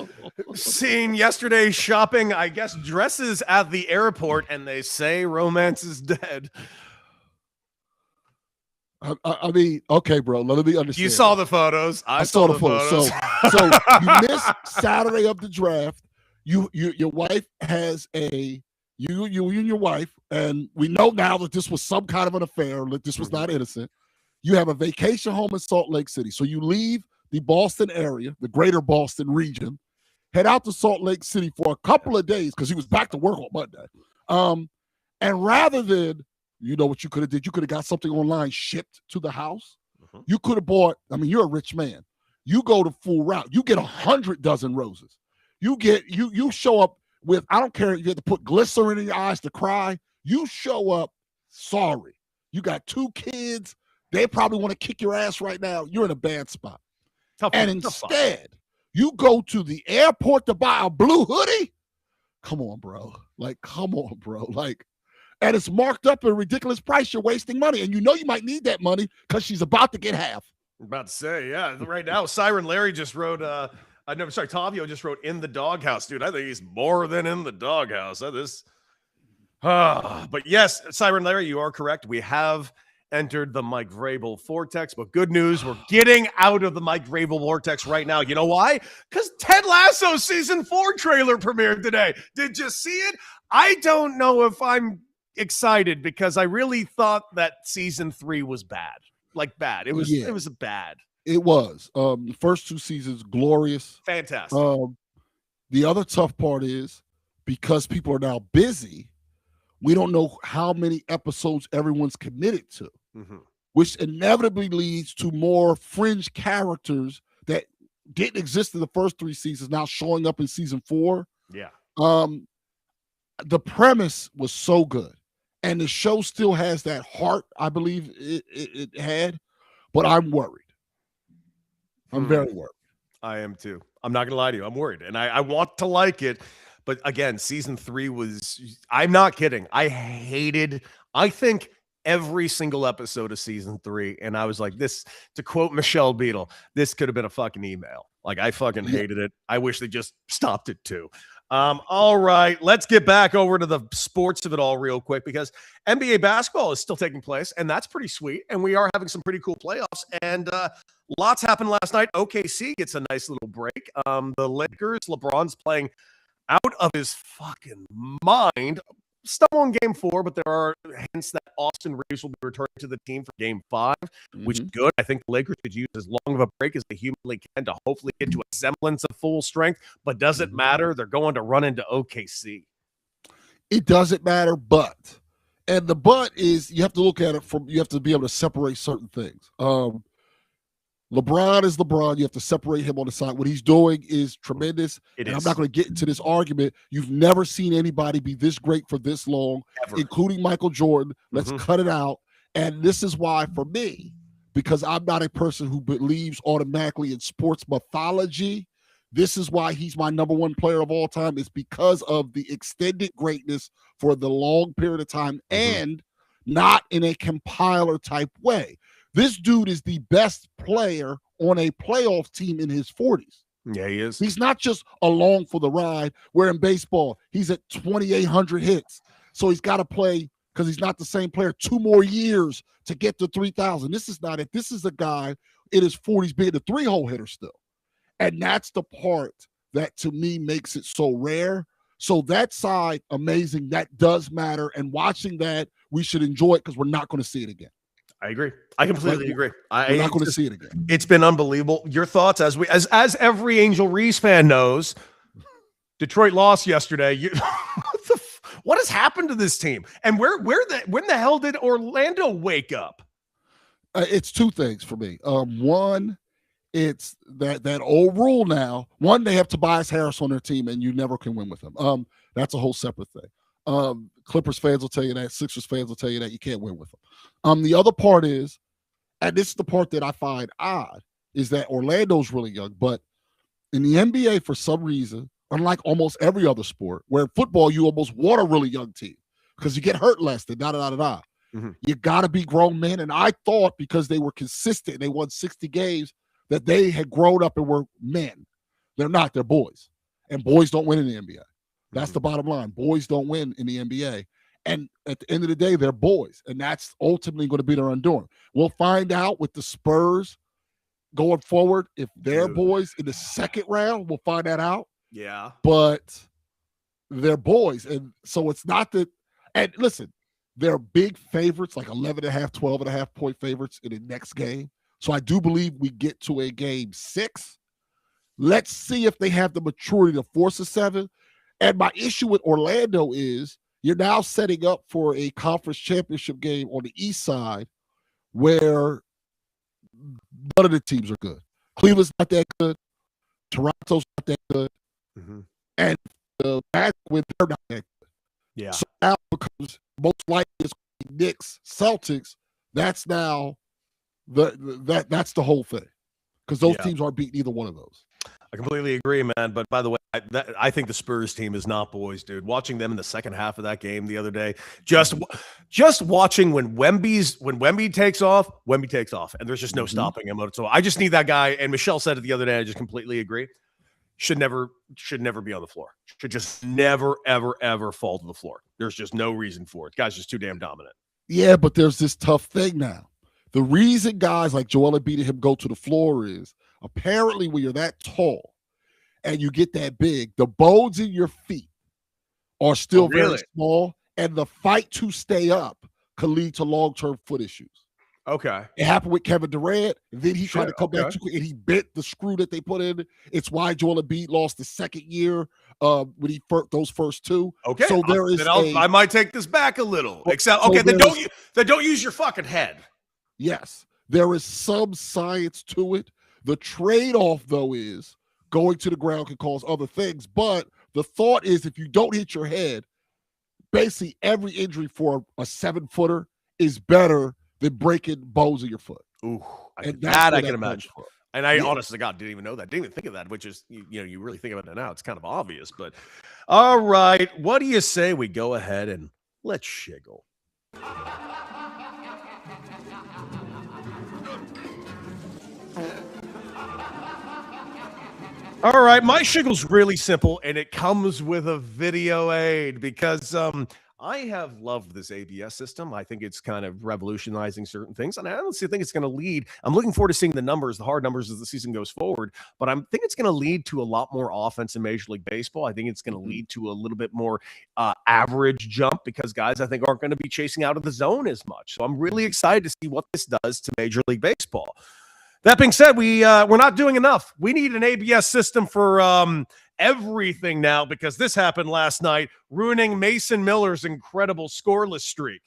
seen yesterday shopping, I guess, dresses at the airport, and they say romance is dead. I mean, okay, bro, let me understand. You saw the photos. I saw the photos. So you missed Saturday of the draft. Your wife has you and your wife, and we know now that this was some kind of an affair, that this was not innocent. You have a vacation home in Salt Lake City. So you leave the Boston area, the greater Boston region, head out to Salt Lake City for a couple of days because he was back to work on Monday. And rather than, you know what you could have did? You could have got something online shipped to the house. You could have bought, I mean, you're a rich man. You go the full route. You get 100 dozen roses. You show up with, I don't care if you have to put glycerin in your eyes to cry. You show up sorry. You got 2 kids. They probably want to kick your ass right now. You're in a bad spot. Instead, you go to the airport to buy a blue hoodie. Come on, bro. Like, and it's marked up at a ridiculous price. You're wasting money. And you know you might need that money because she's about to get half. I'm about to say, yeah. Right now, Siren Larry just wrote, Tavio just wrote in the doghouse. Dude, I think he's more than in the doghouse. But yes, Siren Larry, you are correct. We have entered the Mike Vrabel vortex, but good news, we're getting out of the Mike Vrabel vortex right now. You know why? Because Ted Lasso season 4 trailer premiered today. Did you see it? I don't know if I'm excited because I really thought that season 3 was bad. Like bad. It was bad. It was. The first 2 seasons, glorious. Fantastic. The other tough part is because people are now busy, we don't know how many episodes everyone's committed to, which inevitably leads to more fringe characters that didn't exist in the first 3 seasons now showing up in season 4. Yeah. The premise was so good, and the show still has that heart I believe it had, but I'm worried. I'm very worried. I am too. I'm not gonna lie to you. I'm worried, and I want to like it, but again, season 3 was. I'm not kidding. I think every single episode of season 3, and I was like, this. To quote Michelle Beadle, this could have been a fucking email. Like I fucking hated it. I wish they just stopped it too. All right, let's get back over to the sports of it all real quick, because NBA basketball is still taking place, and that's pretty sweet. And we are having some pretty cool playoffs, and lots happened last night. OKC gets a nice little break. The Lakers, LeBron's playing out of his fucking mind. Still on game 4, but there are hints that Austin Reeves will be returning to the team for game 5, which is good. I think the Lakers could use as long of a break as they humanly can to hopefully get to a semblance of full strength, but doesn't matter. They're going to run into OKC. It doesn't matter, and the but is you have to look at it you have to be able to separate certain things. LeBron is LeBron. You have to separate him on the side. What he's doing is tremendous. I'm not going to get into this argument. You've never seen anybody be this great for this long, including Michael Jordan. Let's cut it out. And this is why, for me, because I'm not a person who believes automatically in sports mythology, this is why he's my number 1 player of all time. It's because of the extended greatness for the long period of time and not in a compiler type way. This dude is the best player on a playoff team in his 40s. Yeah, he is. He's not just along for the ride, where in baseball, he's at 2,800 hits. So he's got to play, because he's not the same player, 2 more years to get to 3,000. This is not it. This is a guy in his 40s being a 3-hole hitter still. And that's the part that, to me, makes it so rare. So that side, amazing. That does matter. And watching that, we should enjoy it, because we're not going to see it again. I agree. I completely agree. I'm not going to see it again. It's been unbelievable. Your thoughts, as every Angel Reese fan knows, Detroit lost yesterday. What has happened to this team? And when the hell did Orlando wake up? It's 2 things for me. One, it's that old rule now. One, they have Tobias Harris on their team, and you never can win with him. That's a whole separate thing. Clippers fans will tell you that. Sixers fans will tell you that you can't win with them. The other part is, and this is the part that I find odd, is that Orlando's really young, but in the NBA, for some reason, unlike almost every other sport, where in football you almost want a really young team because you get hurt less than da-da-da-da-da. You got to be grown men, and I thought because they were consistent, they won 60 games, that they had grown up and were men. They're not. They're boys, and boys don't win in the NBA. That's the bottom line. Boys don't win in the NBA. And at the end of the day, they're boys. And that's ultimately going to be their undoing. We'll find out with the Spurs going forward if they're boys in the second round. We'll find that out. Yeah. But they're boys. And so it's not that. And listen, they're big favorites, like 11.5, 12.5 point favorites in the next game. So I do believe we get to a game 6. Let's see if they have the maturity to force a 7. And my issue with Orlando is you're now setting up for a conference championship game on the east side where none of the teams are good. Cleveland's not that good. Toronto's not that good. And the Magic, when they're not that good. Yeah. So now becomes most likely it's Knicks, Celtics. That's now that's the whole thing. Because those teams aren't beating either one of those. I completely agree, man. But by the way, I think the Spurs team is not boys, dude. Watching them in the second half of that game the other day, just watching when Wemby takes off, and there's just no stopping him. So I just need that guy. And Michelle said it the other day. I just completely agree. Should never be on the floor. Should just never, ever, ever fall to the floor. There's just no reason for it. Guy's just too damn dominant. Yeah, but there's this tough thing now. The reason guys like Joel Embiid and him go to the floor is apparently when you're that tall and you get that big, the bones in your feet are still very small, and the fight to stay up can lead to long-term foot issues. Okay. It happened with Kevin Durant. And then he tried to come back okay. too quick, and he bent the screw that they put in. It's why Joel Embiid lost the second year when he those first two. Okay. So there is I might take this back a little. Except, so okay, then don't use your fucking head. Yes, there is some science to it. The trade-off, though, is going to the ground can cause other things. But the thought is if you don't hit your head, basically every injury for a 7-footer is better than breaking bones of your foot. Ooh, And that I can imagine. For. And I honestly, God, didn't even know that. Didn't even think of that, which is, you really think about it now. It's kind of obvious. But all right, what do you say we go ahead and let's shiggle? All right, my shiggle's really simple, and it comes with a video aid because I have loved this ABS system. I think it's kind of revolutionizing certain things, and I honestly think it's going to lead. I'm looking forward to seeing the numbers, the hard numbers as the season goes forward, but I think it's going to lead to a lot more offense in Major League Baseball. I think it's going to lead to a little bit more average jump because guys, I think, aren't going to be chasing out of the zone as much. So I'm really excited to see what this does to Major League Baseball. That being said, we're not doing enough. We need an ABS system for everything now because this happened last night, ruining Mason Miller's incredible scoreless streak.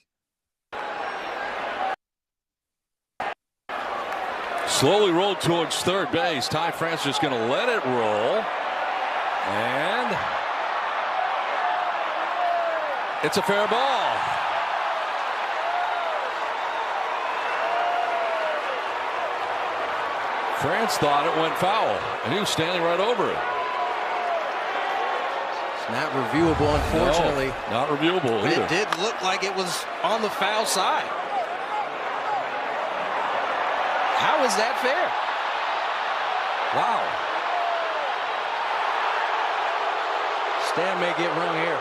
Slowly rolled towards third base. Ty France just going to let it roll. And it's a fair ball. France thought it went foul, and he was standing right over it. It's not reviewable, unfortunately. No, not reviewable but either. It did look like it was on the foul side. How is that fair? Wow. Stan may get run here.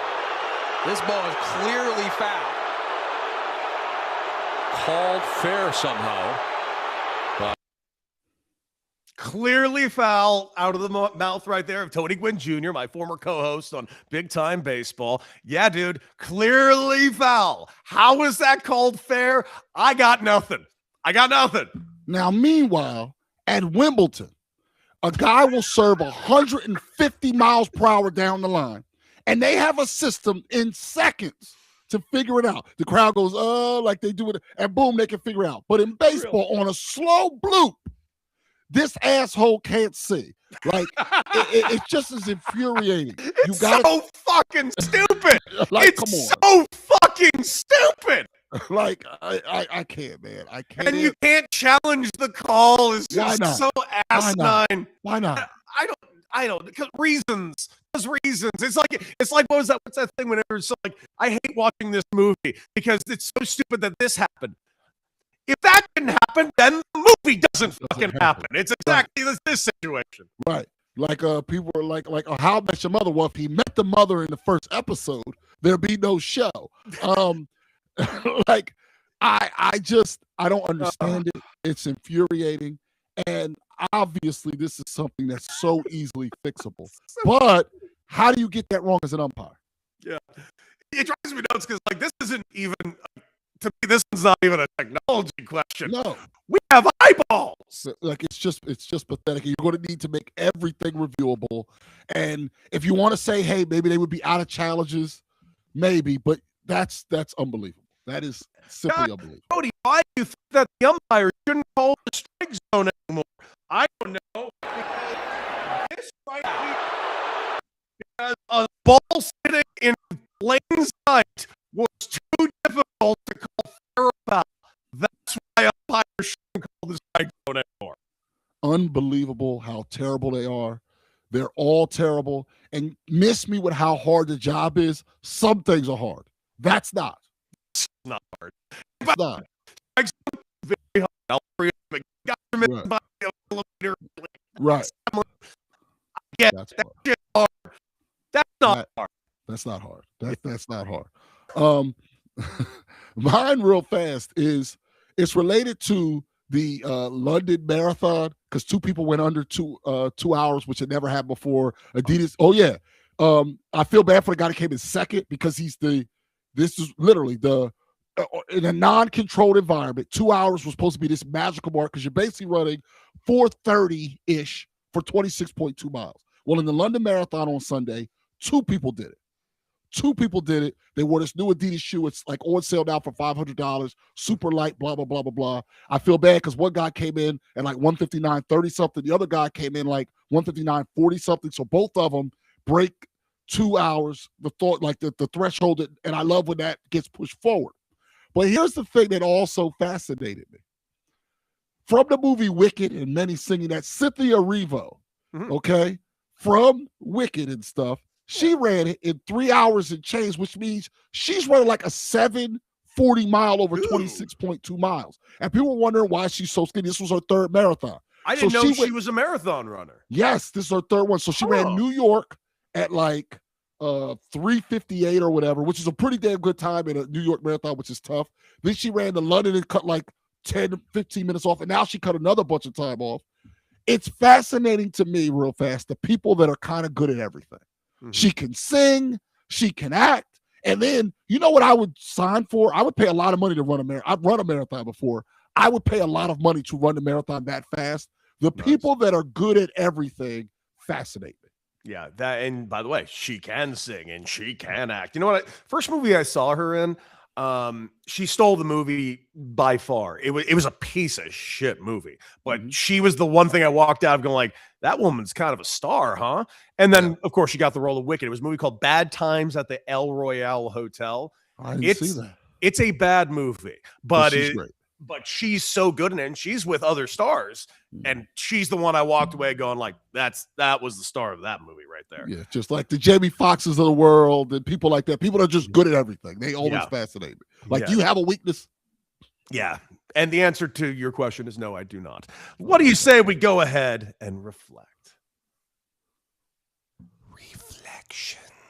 This ball is clearly foul. Called fair somehow. Clearly foul out of the mouth right there of Tony Gwynn Jr., my former co-host on Big Time Baseball. Yeah, dude, clearly foul. How is that called fair? I got nothing. Now, meanwhile, at Wimbledon, a guy will serve 150 miles per hour down the line, and they have a system in seconds to figure it out. The crowd goes, like they do it, and boom, they can figure it out. But in baseball, on a slow bloop, this asshole can't see. Like, it's just as infuriating. It's so fucking stupid. Like, it's come on. so fucking stupid. Like, I can't, man. I can't. And you can't challenge the call. It's just so asinine. Why not? I don't because reasons. It's like what's that thing whenever it's like I hate watching this movie because it's so stupid that this happened. If that didn't happen, then the movie doesn't fucking happen. It's exactly this situation. Right. Like people are like How I Met Your Mother. Well, if he met the mother in the first episode, there'd be no show. Like I don't understand it. It's infuriating. And obviously this is something that's so easily fixable. But how do you get that wrong as an umpire? Yeah. It drives me nuts because like this isn't even to me, this is not even a technology question. No. We have eyeballs. Like it's just pathetic. You're going to need to make everything reviewable. And if you want to say, hey, maybe they would be out of challenges, maybe, but that's unbelievable. That is simply unbelievable. Cody, why do you think that the umpire shouldn't call the strike zone anymore? I don't know. Because this right here, because a ball sitting in plain sight was too difficult to call fair or foul. That's why umpires shouldn't call the strike zone anymore. Unbelievable how terrible they are. They're all terrible. And miss me with how hard the job is. Some things are hard. That's not. It's not hard. It's not. Strike zone is very hard. I'll free up. Got your Right. by the elevator. Right. Yeah, That's that's hard. hard. That's not That- hard. That's not hard. That's not hard. Mine real fast is it's related to the London Marathon because 2 people went under 2 hours, which had never happened before. Adidas. Oh yeah. I feel bad for the guy that came in second because this is literally the in a non-controlled environment. 2 hours was supposed to be this magical mark because you're basically running 4:30-ish for 26.2 miles. Well, in the London Marathon on Sunday, 2 people did it. 2 people did it. They wore this new Adidas shoe. It's like on sale now for $500, super light, blah, blah, blah, blah, blah. I feel bad because one guy came in at like 159.30 something. The other guy came in like 159.40 something. So both of them break 2 hours, the threshold. And I love when that gets pushed forward. But here's the thing that also fascinated me. From the movie Wicked and many singing that, Cynthia Erivo, okay, from Wicked and stuff, she ran it in 3 hours and change, which means she's running like a 7:40 mile over 26.2 miles. And people were wondering why she's so skinny. This was her 3rd marathon. I didn't know she was a marathon runner. Yes, this is her 3rd one. So she ran New York at like 3:58 or whatever, which is a pretty damn good time in a New York marathon, which is tough. Then she ran to London and cut like 10, 15 minutes off. And now she cut another bunch of time off. It's fascinating to me real fast, the people that are kind of good at everything. She can sing, she can act, and then you know what I would sign for? I would pay a lot of money to run a marathon. I've run a marathon before. I would pay a lot of money to run the marathon that fast. The people that are good at everything fascinate me. Yeah, and by the way, she can sing and she can act. You know what? First movie I saw her in, she stole the movie by far. It was a piece of shit movie, but she was the one thing I walked out of going like, that woman's kind of a star, huh? And then of course she got the role of Wicked. It was a movie called Bad Times at the El Royale Hotel. I didn't see that. It's a bad movie, but she's great. But she's so good in it, and she's with other stars, and she's the one I walked away going like, that was the star of that movie right there. Yeah, just like the Jamie Foxxes of the world and people like that. People are just good at everything. They always fascinate me. Like, do you have a weakness? Yeah, and the answer to your question is no, I do not. What do you say we go ahead and reflect? Reflections.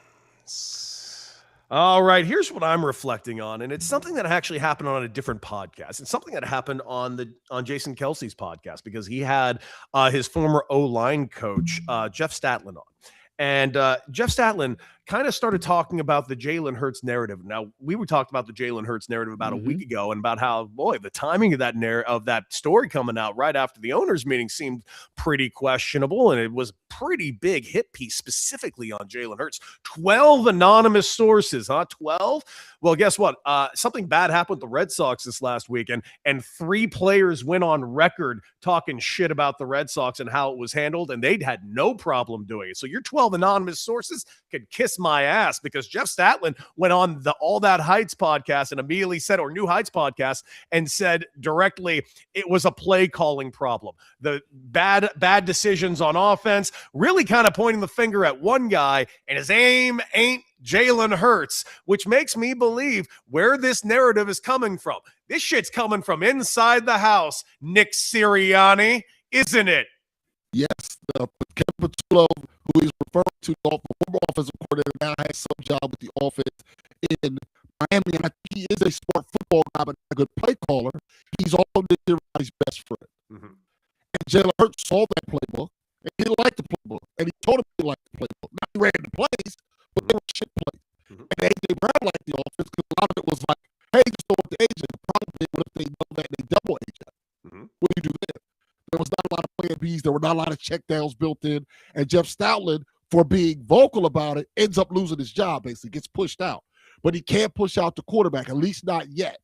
All right, here's what I'm reflecting on, and it's something that actually happened on a different podcast. It's something that happened on Jason Kelsey's podcast because he had his former O-line coach, Jeff Statlin, on. And Jeff Statlin kind of started talking about the Jalen Hurts narrative. Now, we talked about the Jalen Hurts narrative about a week ago and about how, boy, the timing of that story coming out right after the owners meeting seemed pretty questionable, and it was a pretty big hit piece specifically on Jalen Hurts. 12 anonymous sources, huh? 12? Well, guess what? Something bad happened with the Red Sox this last weekend, and 3 players went on record talking shit about the Red Sox and how it was handled, and they'd had no problem doing it. So your 12 anonymous sources could kiss my ass, because Jeff Statlin went on the All That Heights podcast and immediately said, or New Heights podcast, and said directly it was a play calling problem. The bad decisions on offense, really kind of pointing the finger at one guy, and his aim ain't Jalen Hurts, which makes me believe where this narrative is coming from. This shit's coming from inside the house, Nick Sirianni, isn't it? Yes, Kevin Patullo, who he's referring to, the former offensive coordinator, now has some job with the offense in Miami, and I think he is a smart football guy, but not a good play caller. He's also Nick Sirianni's best friend. And Jalen Hurts saw that playbook, and he didn't like the playbook, and he told him he liked the playbook. Now he ran the plays, but they were shit plays. And A.J. Brown liked the offense because a lot of it was like, hey, just throw it to A.J. The problem is, what if they know that they double A.J.? What do you do there? There was not a lot of plan Bs. There were not a lot of checkdowns built in. And Jeff Stoutland, for being vocal about it, ends up losing his job, basically, gets pushed out. But he can't push out the quarterback, at least not yet.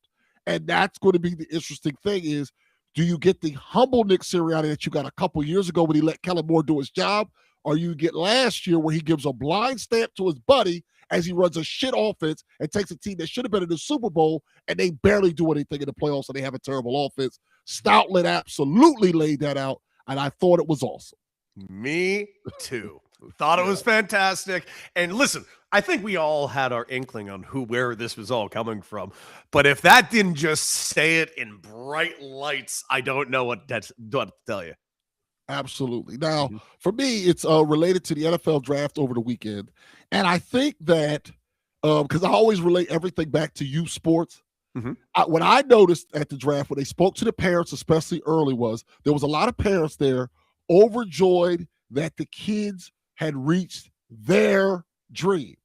And that's going to be the interesting thing is, do you get the humble Nick Sirianni that you got a couple years ago when he let Kellen Moore do his job? Or you get last year where he gives a blind stamp to his buddy as he runs a shit offense and takes a team that should have been in the Super Bowl and they barely do anything in the playoffs and they have a terrible offense. Stoutland absolutely laid that out, and I thought it was awesome. Me too. Thought it was fantastic. And listen, I think we all had our inkling on where this was all coming from. But if that didn't just say it in bright lights, I don't know what to tell you. Absolutely. Now, for me, it's related to the NFL draft over the weekend. And I think that because I always relate everything back to youth sports. What I noticed at the draft when they spoke to the parents, especially early, was there was a lot of parents there overjoyed that the kids had reached their dream.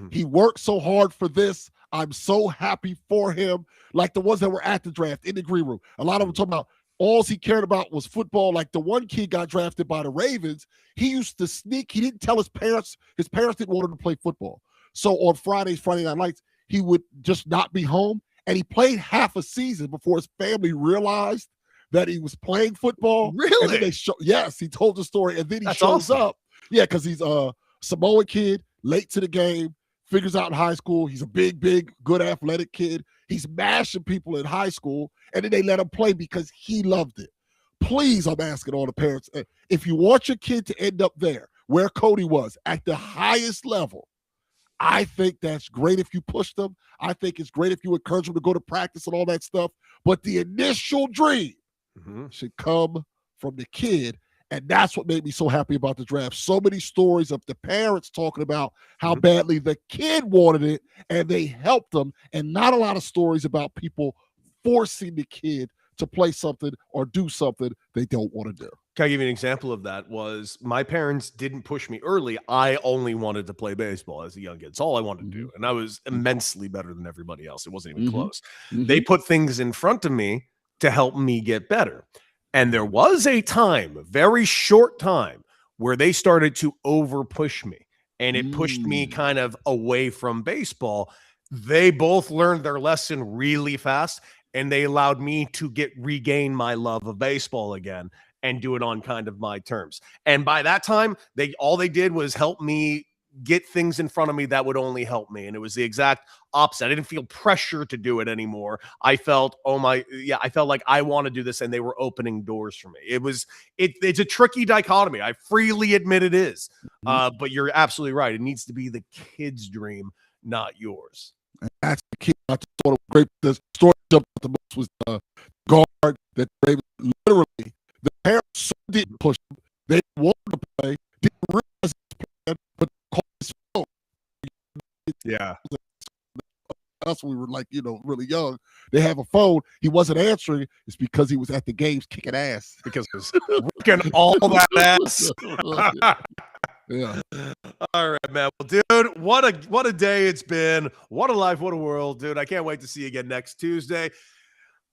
He worked so hard for this. I'm so happy for him. Like the ones that were at the draft in the green room. A lot of them talking about all he cared about was football. Like the one kid got drafted by the Ravens. He used to sneak. He didn't tell his parents. His parents didn't want him to play football. So on Friday Night Lights, he would just not be home. And he played half a season before his family realized that he was playing football. Really? And then yes, he told the story. And then he That's shows awesome. up. Yeah, because he's a Samoan kid, late to the game, figures out in high school. He's a big, good athletic kid. He's mashing people in high school. And then they let him play because he loved it. Please, I'm asking all the parents, if you want your kid to end up there, where Cody was, at the highest level, I think that's great if you push them. I think it's great if you encourage them to go to practice and all that stuff. But the initial dream should come from the kid. And that's what made me so happy about the draft. So many stories of the parents talking about how badly the kid wanted it and they helped them. And not a lot of stories about people forcing the kid to play something or do something they don't want to do. Can I give you an example of that? Was my parents didn't push me early. I only wanted to play baseball as a young kid. It's all I wanted to do. And I was immensely better than everybody else. It wasn't even close. They put things in front of me to help me get better. And there was a time, a very short time, where they started to over push me. And it pushed me kind of away from baseball. They both learned their lesson really fast. And they allowed me to regain my love of baseball again and do it on kind of my terms. And by that time, all they did was help me get things in front of me that would only help me. And it was the exact opposite. I didn't feel pressure to do it anymore. I felt, I felt like I want to do this, and they were opening doors for me. It's a tricky dichotomy. I freely admit it is. But you're absolutely right. It needs to be the kid's dream, not yours. And that's the key. I just thought it was great. The story jumped out the most was the guard that they literally, the parents didn't push him. They wanted to play, didn't realize he was playing, but called his phone. Yeah. Us, we were like, really young. They have a phone. He wasn't answering. It's because he was at the games kicking ass. Because he was working all that ass. Yeah. All right, man. Well, dude, what a day it's been. What a life. What a world, dude. I can't wait to see you again next Tuesday.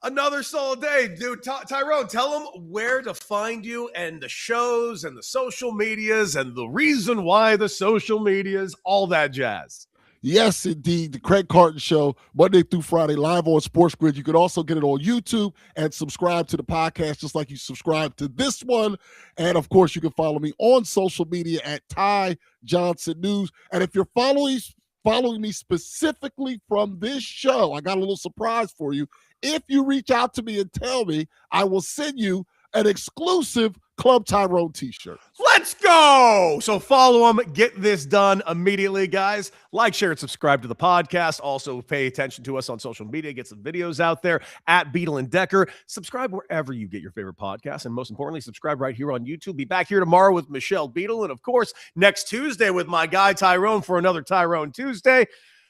Another solid day, dude. Tyrone, tell them where to find you and the shows and the social medias and the reason why the social medias, all that jazz. Yes, indeed. The Craig Carton Show, Monday through Friday, live on Sports Grid. You can also get it on YouTube and subscribe to the podcast just like you subscribe to this one. And, of course, you can follow me on social media at Ty Johnson News. And if you're following me specifically from this show, I got a little surprise for you. If you reach out to me and tell me, I will send you an exclusive Club Tyrone t-shirt. Let's go. So follow them. Get this done immediately, guys. Like, share, and subscribe to the podcast. Also pay attention to us on social media. Get some videos out there at Beadle and Decker. Subscribe wherever you get your favorite podcasts. And most importantly, subscribe right here on YouTube. Be back here tomorrow with Michelle Beadle. And, of course, next Tuesday with my guy Tyrone for another Tyrone Tuesday.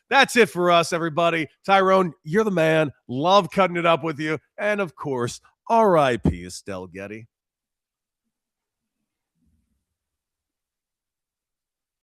That's it for us, everybody. Tyrone, you're the man. Love cutting it up with you. And, of course, R.I.P. Estelle Getty.